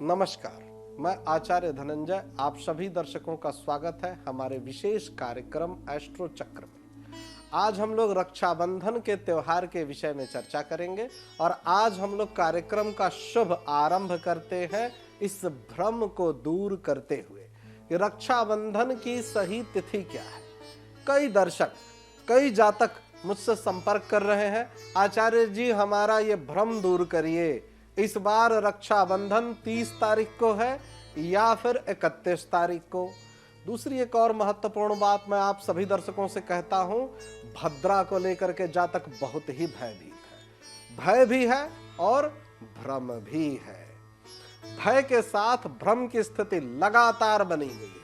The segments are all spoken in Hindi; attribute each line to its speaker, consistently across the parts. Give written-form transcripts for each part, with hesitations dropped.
Speaker 1: नमस्कार, मैं आचार्य धनंजय आप सभी दर्शकों का स्वागत है हमारे विशेष कार्यक्रम एस्ट्रो चक्र में। आज हम लोग रक्षाबंधन के त्योहार के विषय में चर्चा करेंगे और आज हम लोग कार्यक्रम का शुभ आरंभ करते हैं इस भ्रम को दूर करते हुए कि रक्षाबंधन की सही तिथि क्या है। कई दर्शक, कई जातक मुझसे संपर्क कर रहे हैं, आचार्य जी हमारा ये भ्रम दूर करिए, इस बार रक्षाबंधन 30 तारीख को है या फिर 31 तारीख को। दूसरी एक और महत्वपूर्ण बात मैं आप सभी दर्शकों से कहता हूं, भद्रा को लेकर के जातक बहुत ही भयभीत है। भय भी है और भ्रम भी है। भय के साथ भ्रम की स्थिति लगातार बनी हुई है।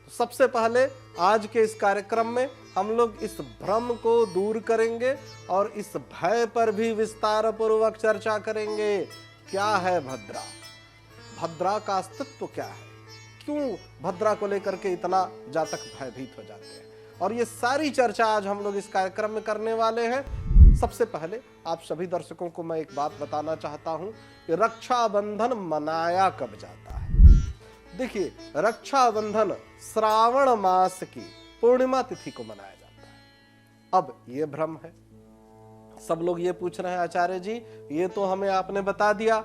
Speaker 1: तो सबसे पहले आज के इस कार्यक्रम में हम लोग इस भ्रम को दूर करेंगे और इस भय पर भी विस्तार पूर्वक चर्चा करेंगे। क्या है भद्रा? भद्रा का अस्तित्व क्या है? क्यों भद्रा को लेकर के इतना जातक भयभीत हो जाते हैं? और ये सारी चर्चा आज हम लोग इस कार्यक्रम में करने वाले हैं। सबसे पहले आप सभी दर्शकों को मैं एक बात बताना चाहता हूं कि रक्षाबंधन मनाया कब जाता है। देखिए, रक्षाबंधन श्रावण मास की पूर्णिमा तिथि को मनाया जाता है। अब ये भ्रम है। सब लोग ये पूछ रहे हैं, आचार्य जी ये तो हमें आपने बता दिया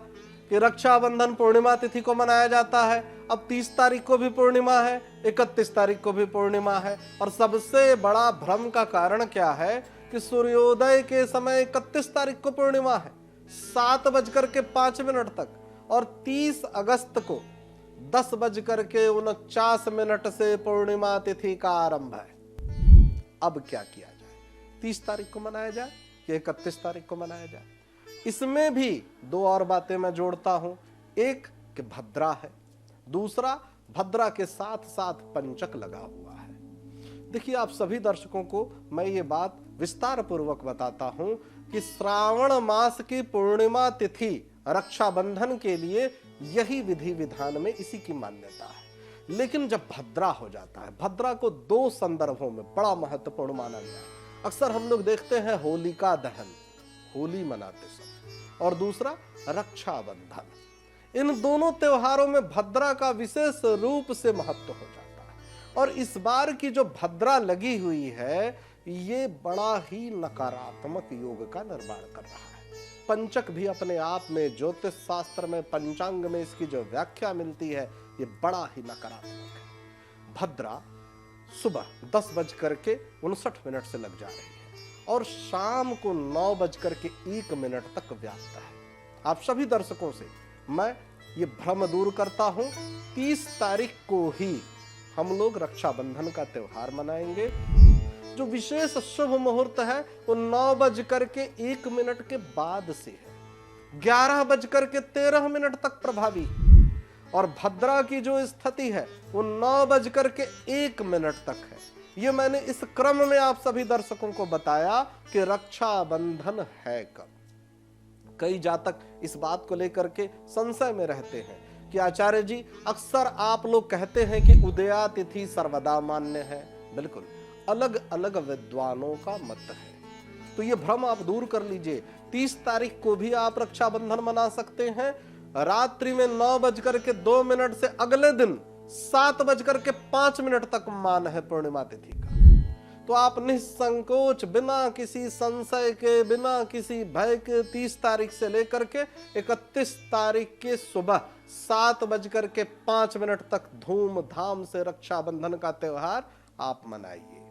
Speaker 1: कि रक्षाबंधन पूर्णिमा तिथि को मनाया जाता है, अब 30 तारीख को भी पूर्णिमा है, 31 तारीख को भी पूर्णिमा है, और सबसे बड़ा भ्रम का कारण क्या है कि सूर्योदय के समय 31 तारीख को पूर्णिमा है 7:05 तक, और 30 अगस्त को 10:49 से पूर्णिमा तिथि का आरंभ है। अब क्या किया जाए? 30 तारीख को मनाया जाए कि 31 तारीख को मनाया जाए? इसमें भी दो और बातें मैं जोड़ता हूं। एक कि भद्रा है, दूसरा भद्रा के साथ साथ पंचक लगा हुआ है। देखिए, आप सभी दर्शकों को मैं ये बात विस्तार पूर्वक बताता हूं कि श्रावण मास की पूर्णिमा तिथि रक्षाबंधन के लिए यही विधि विधान में इसी की मान्यता है। लेकिन जब भद्रा हो जाता है, भद्रा को दो संदर्भों में बड़ा महत्वपूर्ण माना गया है। अक्सर हम लोग देखते हैं होलिका दहन, होली मनाते समय, और दूसरा रक्षाबंधन। इन दोनों त्योहारों में भद्रा का विशेष रूप से महत्व हो जाता है। और इस बार की जो भद्रा लगी हुई है, ये बड़ा ही नकारात्मक योग का निर्माण कर रहा है। पंचक भी अपने आप में, ज्योतिष शास्त्र में, पंचांग में इसकी जो व्याख्या मिलती है, ये बड़ा ही नकारात्मक है। भद्रा सुबह 10:59 से लग जा रही है और शाम को 9:01 तक व्याप्त है। आप सभी दर्शकों से मैं ये भ्रम दूर करता हूं। 30 तारीख को ही हम लोग रक्षाबंधन का त्योहार मनाएंगे। जो विशेष शुभ मुहूर्त है वो 9:01 के बाद से है, 11:13 तक प्रभावी, और भद्रा की जो स्थिति है वो 9:01 तक है। ये मैंने इस क्रम में आप सभी दर्शकों को बताया कि रक्षाबंधन है कब। कई जातक इस बात को लेकर के संशय में रहते हैं कि आचार्य जी अक्सर आप लोग कहते हैं कि उदया तिथि सर्वदा मान्य है। बिल्कुल, अलग अलग विद्वानों का मत है, तो ये भ्रम आप दूर कर लीजिए। 30 तारीख को भी आप रक्षाबंधन मना सकते हैं। रात्रि में 9:02 से अगले दिन 7:05 तक मान है पूर्णिमा तिथि का। तो आप निसंकोच, बिना किसी संशय के, बिना किसी भय के 30 तारीख से लेकर के 31 तारीख के सुबह 7:05 तक धूमधाम से रक्षाबंधन का त्योहार आप मनाइए।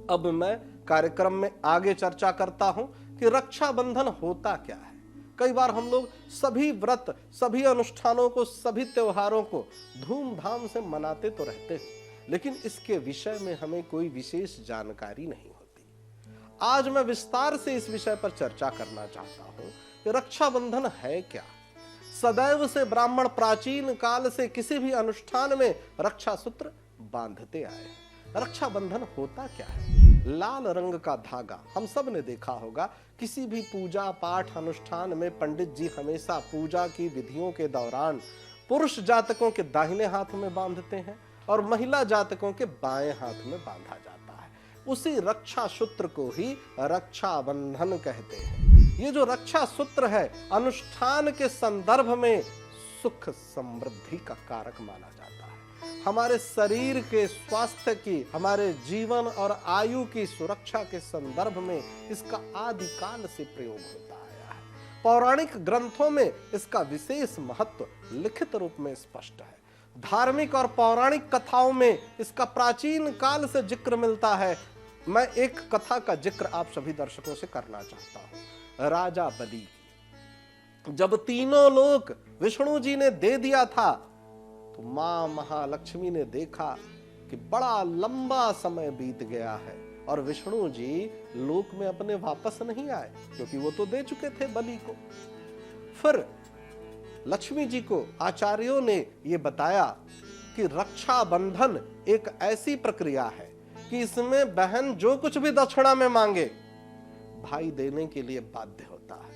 Speaker 1: अब मैं कार्यक्रम में आगे चर्चा करता हूं कि रक्षाबंधन होता क्या है। कई बार हम लोग सभी व्रत, सभी अनुष्ठानों को, सभी त्योहारों को धूमधाम से मनाते तो रहते हैं, लेकिन इसके विषय में हमें कोई विशेष जानकारी नहीं होती। आज मैं विस्तार से इस विषय पर चर्चा करना चाहता हूं कि रक्षाबंधन है क्या। सदैव से ब्राह्मण प्राचीन काल से किसी भी अनुष्ठान में रक्षा सूत्र बांधते आए हैं। रक्षाबंधन होता क्या है? लाल रंग का धागा हम सब ने देखा होगा। किसी भी पूजा पाठ अनुष्ठान में पंडित जी हमेशा पूजा की विधियों के दौरान पुरुष जातकों के दाहिने हाथ में बांधते हैं और महिला जातकों के बाएं हाथ में बांधा जाता है। उसी रक्षा सूत्र को ही रक्षाबंधन कहते हैं। ये जो रक्षा सूत्र है अनुष्ठान के संदर्भ में सुख समृद्धि का कारक माना जाता है। हमारे शरीर के स्वास्थ्य की, हमारे जीवन और आयु की सुरक्षा के संदर्भ में इसका आदिकाल से प्रयोग होता आया है। पौराणिक ग्रंथों में इसका विशेष महत्व लिखित रूप में स्पष्ट है। धार्मिक और पौराणिक कथाओं में इसका प्राचीन काल से जिक्र मिलता है। मैं एक कथा का जिक्र आप सभी दर्शकों से करना चाहता हूं। राजा बलि की जब तीनों लोक विष्णु जी ने दे दिया था, तो मां महालक्ष्मी ने देखा कि बड़ा लंबा समय बीत गया है और विष्णु जी लोक में अपने वापस नहीं आए, क्योंकि वो तो दे चुके थे बलि को। फिर लक्ष्मी जी को आचार्यों ने यह बताया कि रक्षा बंधन एक ऐसी प्रक्रिया है कि इसमें बहन जो कुछ भी दक्षिणा में मांगे, भाई देने के लिए बाध्य होता है।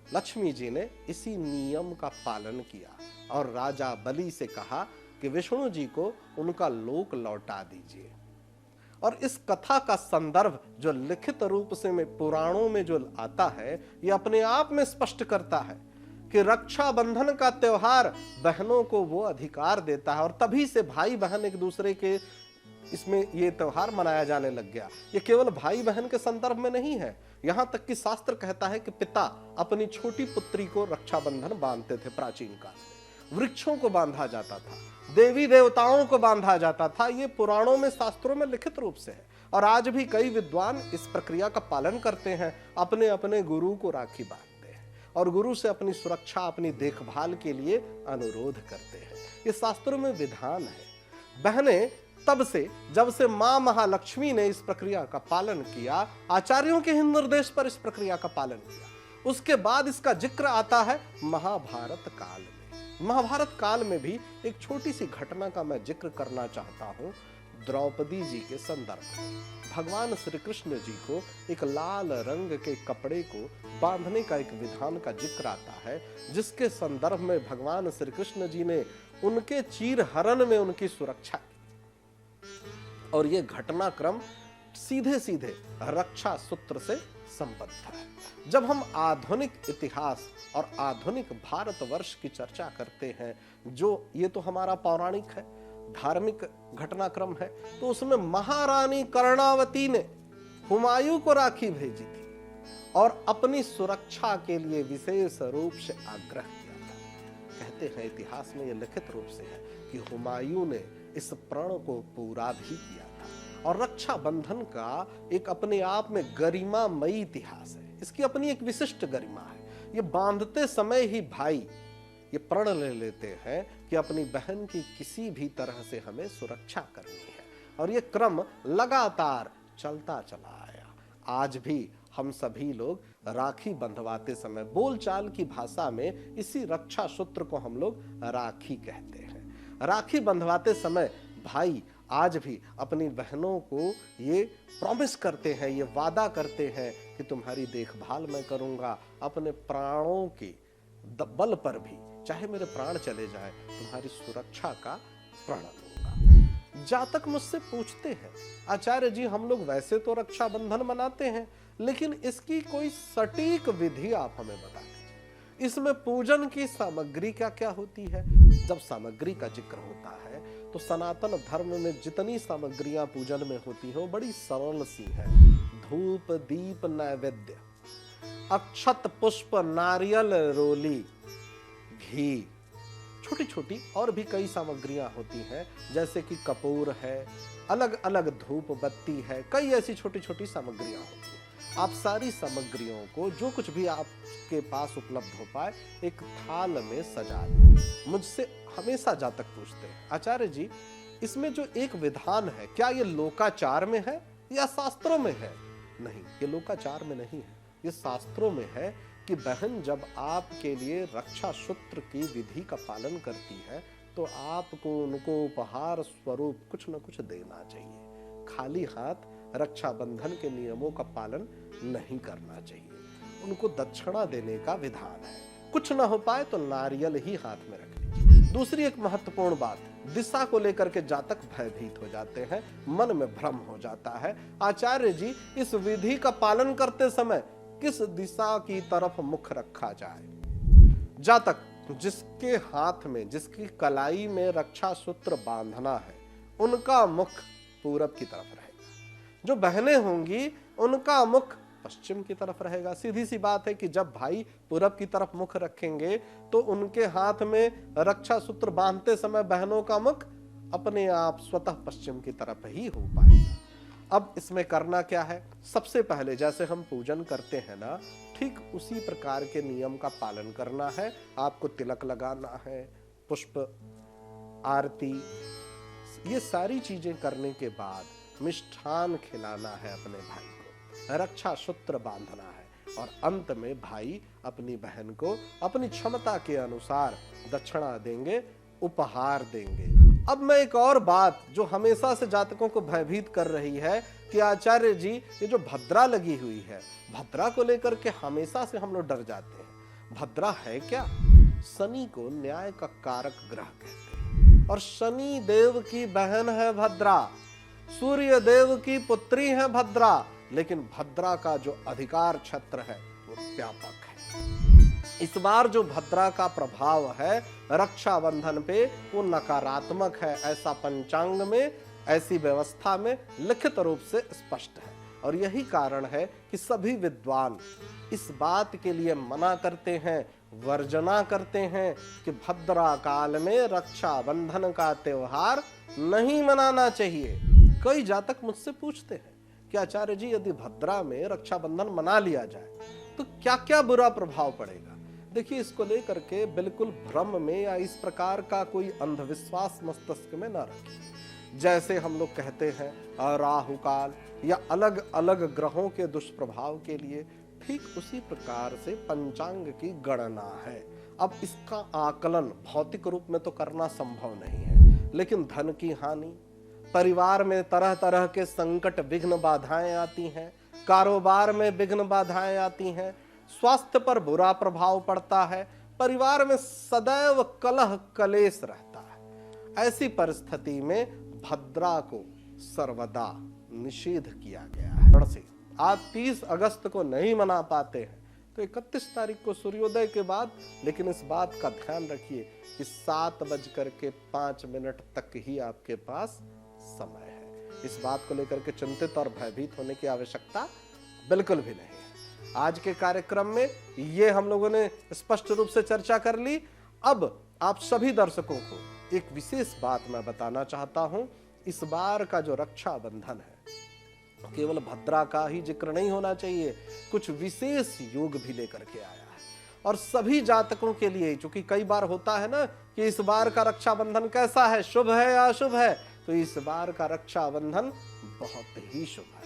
Speaker 1: लक्ष्मी जी ने इसी नियम का पालन किया और राजा बलि से कहा कि विष्णु जी को उनका लोक लौटा दीजिए। और इस कथा का संदर्भ जो लिखित रूप से में पुराणों में जो आता है, यह अपने आप में स्पष्ट करता है कि रक्षा बंधन का त्योहार बहनों को वो अधिकार देता है और तभी से भाई बहन एक दूसरे के इसमें ये त्योहार मनाया जाने लग गया। ये केवल भाई बहन के संदर्भ में नहीं है, यहां तक कि शास्त्र कहता है कि पिता अपनी छोटी पुत्री को रक्षा बंधन बांधते थे। प्राचीन काल में वृक्षों को बांधा जाता था, देवी देवताओं को बांधा जाता था। ये पुराणों में, शास्त्रों में लिखित रूप से है और आज भी कई विद्वान इस प्रक्रिया का पालन करते हैं। अपने अपने गुरु को राखी बांधते हैं और गुरु से अपनी सुरक्षा, अपनी देखभाल के लिए अनुरोध करते हैं। ये शास्त्रों में विधान है। बहनें तब से, जब से मां महालक्ष्मी ने इस प्रक्रिया का पालन किया, आचार्यों के हिंद निर्देश पर इस प्रक्रिया का पालन किया, उसके बाद इसका जिक्र आता है महाभारत काल में। महाभारत काल में भी एक छोटी सी घटना का मैं जिक्र करना चाहता हूं। द्रौपदी जी के संदर्भ में भगवान श्री कृष्ण जी को एक लाल रंग के कपड़े को बांधने का एक विधान का जिक्र आता है, जिसके संदर्भ में भगवान श्री कृष्ण जी ने उनके चीर हरण में उनकी सुरक्षा की। और यह घटनाक्रम सीधे सीधे रक्षा सूत्र से संबद्ध है। जब हम आधुनिक इतिहास और आधुनिक भारतवर्ष की चर्चा करते हैं, जो ये तो हमारा पौराणिक है, धार्मिक घटनाक्रम है, तो उसमें महारानी कर्णावती ने हुमायूं को राखी भेजी थी और अपनी सुरक्षा के लिए विशेष रूप से आग्रह किया था। कहते हैं इतिहास में यह लिखित रूप से है कि हुमायूं ने इस प्रण को पूरा भी किया था। और रक्षा बंधन का एक अपने आप में गरिमामयी इतिहास है। इसकी अपनी एक विशिष्ट गरिमा है। ये बांधते समय ही भाई ये प्रण ले लेते हैं कि अपनी बहन की किसी भी तरह से हमें सुरक्षा करनी है, और ये क्रम लगातार चलता चला आया। आज भी हम सभी लोग राखी बंधवाते समय बोलचाल की भाषा में इसी रक्षा सूत्र को हम लोग राखी कहते हैं। राखी बंधवाते समय भाई आज भी अपनी बहनों को ये प्रॉमिस करते हैं, ये वादा करते हैं कि तुम्हारी देखभाल मैं करूंगा, अपने प्राणों के बल पर भी, चाहे मेरे प्राण चले जाए, तुम्हारी सुरक्षा का प्रण लूंगा। जातक मुझसे पूछते हैं, आचार्य जी हम लोग वैसे तो रक्षाबंधन मनाते हैं, लेकिन इसकी कोई सटीक विधि आप हमें बता दीजिए। इसमें पूजन की सामग्री क्या क्या होती है? जब सामग्री का जिक्र होता है तो सनातन धर्म में जितनी सामग्रियां पूजन में होती हैं वो बड़ी सरल सी है। धूप, दीप, नैवेद्य, अक्षत, पुष्प, नारियल, रोली, घी, छोटी छोटी और भी कई सामग्रियां होती हैं, जैसे कि कपूर है, अलग अलग धूप बत्ती है, कई ऐसी छोटी छोटी सामग्रियां होती हैं। आप सारी सामग्रियों को जो कुछ भी आपके पास उपलब्ध हो पाए एक थाल में सजा लें। मुझसे हमेशा जातक पूछते हैं, आचार्य जी इसमें जो एक विधान है क्या ये लोकाचार में है या शास्त्रों में है? नहीं, ये लोकाचार में नहीं है, ये शास्त्रों में है कि बहन जब आपके लिए रक्षा सूत्र की विधि का पालन करती है तो आपको उनको उपहार स्वरूप कुछ न कुछ देना चाहिए। खाली हाथ रक्षाबंधन के नियमों का पालन नहीं करना चाहिए। उनको दक्षिणा देने का विधान है। कुछ ना हो पाए तो नारियल ही हाथ में रख लीजिए। दूसरी एक महत्वपूर्ण बात, दिशा को लेकर के जातक भयभीत हो जाते हैं, मन में भ्रम हो जाता है। आचार्य जी इस विधि का पालन करते समय किस दिशा की तरफ मुख रखा जाए? जातक जिसके हाथ में, जिसकी कलाई में रक्षा सूत्र बांधना है, उनका मुख पूरब की तरफ रहेगा। जो बहनें होंगी उनका मुख पश्चिम की तरफ रहेगा। सीधी सी बात है कि जब भाई पूरब की तरफ मुख रखेंगे तो उनके हाथ में रक्षा सूत्र बांधते समय बहनों का मुख अपने आप स्वतः पश्चिम की तरफ ही हो पाएगा। अब इसमें करना क्या है? सबसे पहले जैसे हम पूजन करते हैं ना, ठीक उसी प्रकार के नियम का पालन करना है। आपको तिलक लगाना है, पुष्प, आरती, ये सारी चीजें करने के बाद मिष्ठान खिलाना है अपने भाई को, रक्षा सूत्र बांधना है और अंत में भाई अपनी बहन को अपनी क्षमता के अनुसार दक्षिणा देंगे, उपहार देंगे। अब मैं एक और बात जो हमेशा से जातकों को भयभीत कर रही है कि आचार्य जी ये जो भद्रा लगी हुई है, भद्रा को लेकर के हमेशा से हम लोग डर जाते हैं। भद्रा है क्या? शनि को न्याय का कारक ग्रह कहते हैं और शनि देव की बहन है भद्रा, सूर्य देव की पुत्री है भद्रा, लेकिन भद्रा का जो अधिकार क्षेत्र है वो व्यापक है। इस बार जो भद्रा का प्रभाव है रक्षाबंधन पे वो नकारात्मक है, ऐसा पंचांग में, ऐसी व्यवस्था में लिखित रूप से स्पष्ट है। और यही कारण है कि सभी विद्वान इस बात के लिए मना करते हैं, वर्जना करते हैं कि भद्रा काल में रक्षाबंधन का त्योहार नहीं मनाना चाहिए। कई जातक मुझसे पूछते हैं कि आचार्य जी यदि भद्रा में रक्षाबंधन मना लिया जाए तो क्या क्या बुरा प्रभाव पड़ेगा? देखिए, इसको लेकर के बिल्कुल भ्रम में या इस प्रकार का कोई अंधविश्वास मस्तिष्क में ना रखें। जैसे हम लोग कहते हैं राहु काल या अलग अलग ग्रहों के दुष्प्रभाव के लिए, ठीक उसी प्रकार से पंचांग की गणना है। अब इसका आकलन भौतिक रूप में तो करना संभव नहीं है, लेकिन धन की हानि, परिवार में तरह तरह के संकट, विघ्न, बाधाएं आती हैं, कारोबार में विघ्न, बाधाएं आती हैं, स्वास्थ्य पर बुरा प्रभाव पड़ता है, परिवार में सदैव कलह कलेश रहता है। ऐसी परिस्थिति में भद्रा को सर्वदा निषेध किया गया है। से आप 30 अगस्त को नहीं मना पाते हैं तो 31 तारीख को सूर्योदय के बाद, लेकिन इस बात का ध्यान रखिए कि 7:05 तक ही आपके पास समय है। इस बात को लेकर के चिंतित और भयभीत होने की आवश्यकता बिल्कुल भी नहीं है। आज के कार्यक्रम में ये हम लोगों ने स्पष्ट रूप से चर्चा कर ली। अब आप सभी दर्शकों को एक विशेष बात मैं बताना चाहता हूं। इस बार का जो रक्षाबंधन है केवल भद्रा का ही जिक्र नहीं होना चाहिए, कुछ विशेष योग भी लेकर के आया है और सभी जातकों के लिए, क्योंकि कई बार होता है ना कि इस बार का रक्षाबंधन कैसा है, शुभ है या अशुभ है, तो इस बार का रक्षाबंधन बहुत ही शुभ है।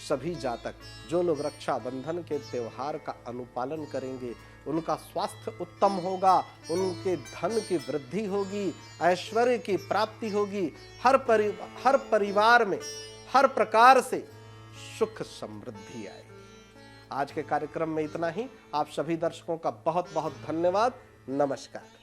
Speaker 1: सभी जातक जो लोग रक्षाबंधन के त्योहार का अनुपालन करेंगे उनका स्वास्थ्य उत्तम होगा, उनके धन की वृद्धि होगी, ऐश्वर्य की प्राप्ति होगी, हर परिवार में हर प्रकार से सुख समृद्धि आएगी। आज के कार्यक्रम में इतना ही। आप सभी दर्शकों का बहुत बहुत धन्यवाद। नमस्कार।